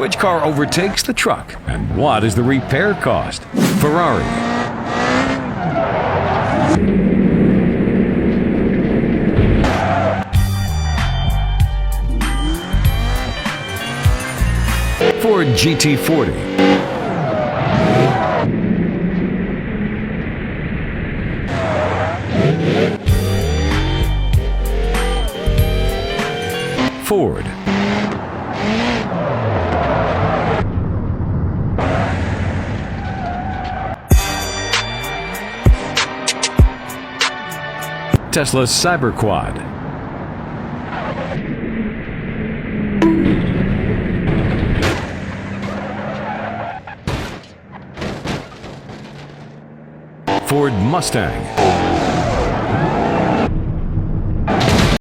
Which car overtakes the truck? And what is the repair cost? Ferrari, Ford GT40, Ford, Tesla Cyberquad, Ford Mustang,